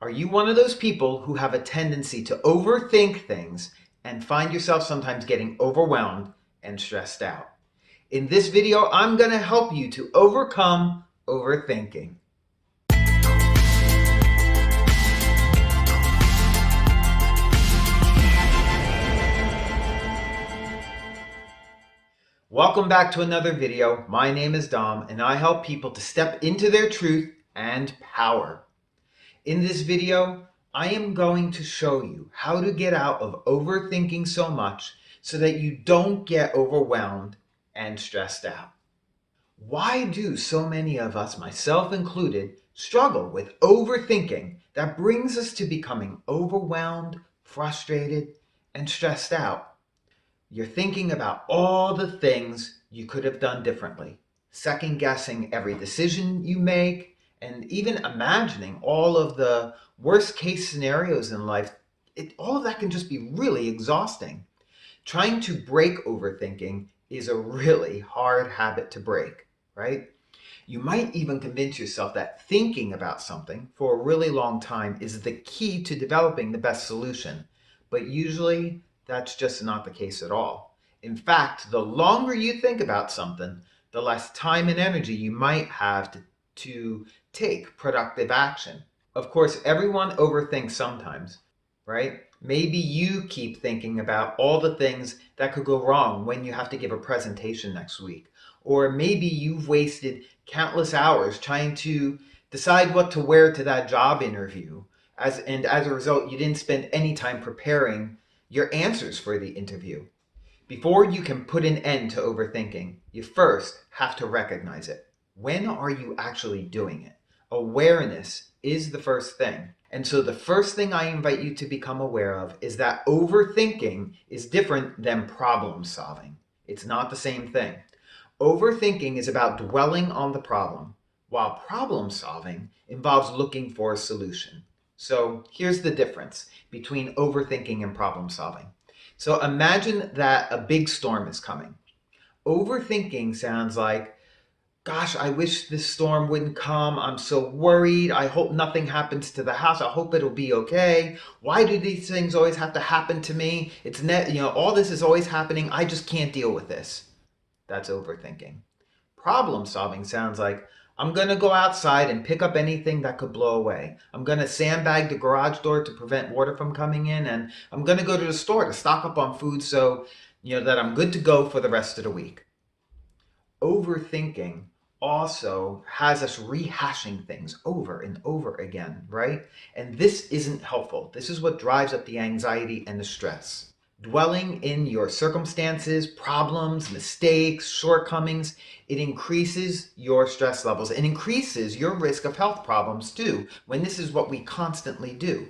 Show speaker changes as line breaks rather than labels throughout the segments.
Are you one of those people who have a tendency to overthink things and find yourself sometimes getting overwhelmed and stressed out? In this video, I'm going to help you to overcome overthinking. Welcome back to another video. My name is Dom, and I help people to step into their truth and power. In this video, I am going to show you how to get out of overthinking so much so that you don't get overwhelmed and stressed out. Why do so many of us, myself included, struggle with overthinking that brings us to becoming overwhelmed, frustrated, and stressed out? You're thinking about all the things you could have done differently, second guessing every decision you make, and even imagining all of the worst case scenarios in life. All of that can just be really exhausting. Trying to break overthinking is a really hard habit to break, right? You might even convince yourself that thinking about something for a really long time is the key to developing the best solution, but usually that's just not the case at all. In fact, the longer you think about something, the less time and energy you might have to take productive action. Of course, everyone overthinks sometimes, right? Maybe you keep thinking about all the things that could go wrong when you have to give a presentation next week. Or maybe you've wasted countless hours trying to decide what to wear to that job interview. And as a result, you didn't spend any time preparing your answers for the interview. Before you can put an end to overthinking, you first have to recognize it. When are you actually doing it? Awareness is the first thing. And so the first thing I invite you to become aware of is that overthinking is different than problem solving. It's not the same thing. Overthinking is about dwelling on the problem, while problem solving involves looking for a solution. So here's the difference between overthinking and problem solving. So imagine that a big storm is coming. Overthinking sounds like, gosh, I wish this storm wouldn't come. I'm so worried. I hope nothing happens to the house. I hope it'll be okay. Why do these things always have to happen to me? All this is always happening. I just can't deal with this. That's overthinking. Problem solving sounds like, I'm going to go outside and pick up anything that could blow away. I'm going to sandbag the garage door to prevent water from coming in, and I'm going to go to the store to stock up on food so that I'm good to go for the rest of the week. Overthinking also has us rehashing things over and over again, right? And this isn't helpful. This is what drives up the anxiety and the stress. Dwelling in your circumstances, problems, mistakes, shortcomings, it increases your stress levels and increases your risk of health problems too, when this is what we constantly do.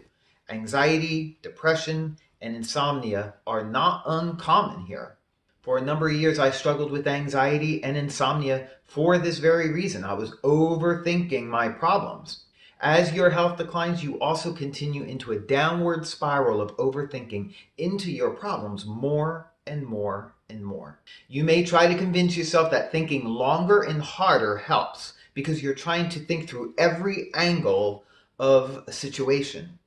Anxiety, depression, and insomnia are not uncommon here. For a number of years, I struggled with anxiety and insomnia for this very reason. I was overthinking my problems. As your health declines, you also continue into a downward spiral of overthinking into your problems more and more and more. You may try to convince yourself that thinking longer and harder helps because you're trying to think through every angle of a situation.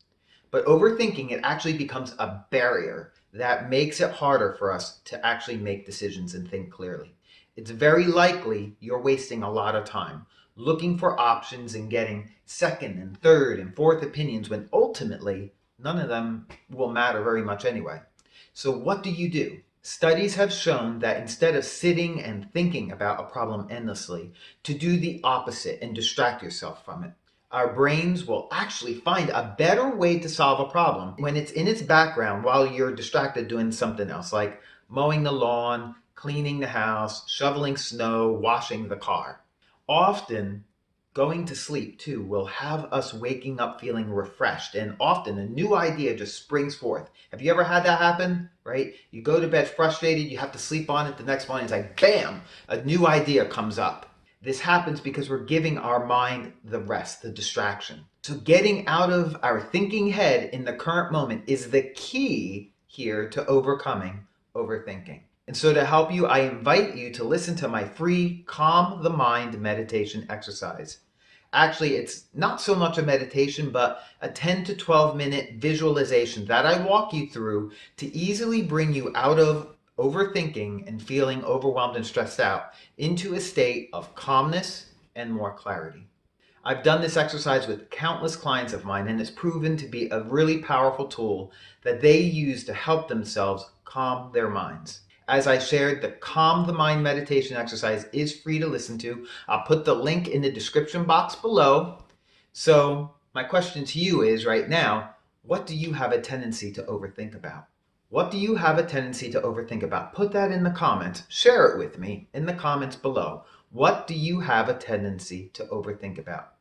But overthinking, it actually becomes a barrier that makes it harder for us to actually make decisions and think clearly. It's very likely you're wasting a lot of time looking for options and getting second and third and fourth opinions when ultimately none of them will matter very much anyway. So what do? Studies have shown that instead of sitting and thinking about a problem endlessly, to do the opposite and distract yourself from it. Our brains will actually find a better way to solve a problem when it's in its background while you're distracted doing something else, like mowing the lawn, cleaning the house, shoveling snow, washing the car. Often, going to sleep too will have us waking up feeling refreshed, and often a new idea just springs forth. Have you ever had that happen? Right? You go to bed frustrated, you have to sleep on it the next morning, it's like bam, a new idea comes up. This happens because we're giving our mind the rest, the distraction. So getting out of our thinking head in the current moment is the key here to overcoming overthinking. And so to help you, I invite you to listen to my free Calm the Mind meditation exercise. Actually, it's not so much a meditation, but a 10 to 12 minute visualization that I walk you through to easily bring you out of overthinking and feeling overwhelmed and stressed out into a state of calmness and more clarity. I've done this exercise with countless clients of mine, and it's proven to be a really powerful tool that they use to help themselves calm their minds. As I shared, the Calm the Mind meditation exercise is free to listen to. I'll put the link in the description box below. So, my question to you is right now, what do you have a tendency to overthink about? What do you have a tendency to overthink about? Put that in the comments. Share it with me in the comments below. What do you have a tendency to overthink about?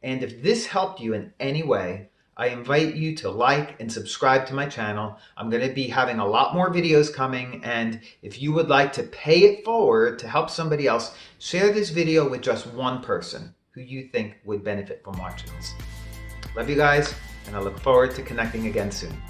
And if this helped you in any way, I invite you to like and subscribe to my channel. I'm going to be having a lot more videos coming, and if you would like to pay it forward to help somebody else, share this video with just one person who you think would benefit from watching this. Love you guys, and I look forward to connecting again soon.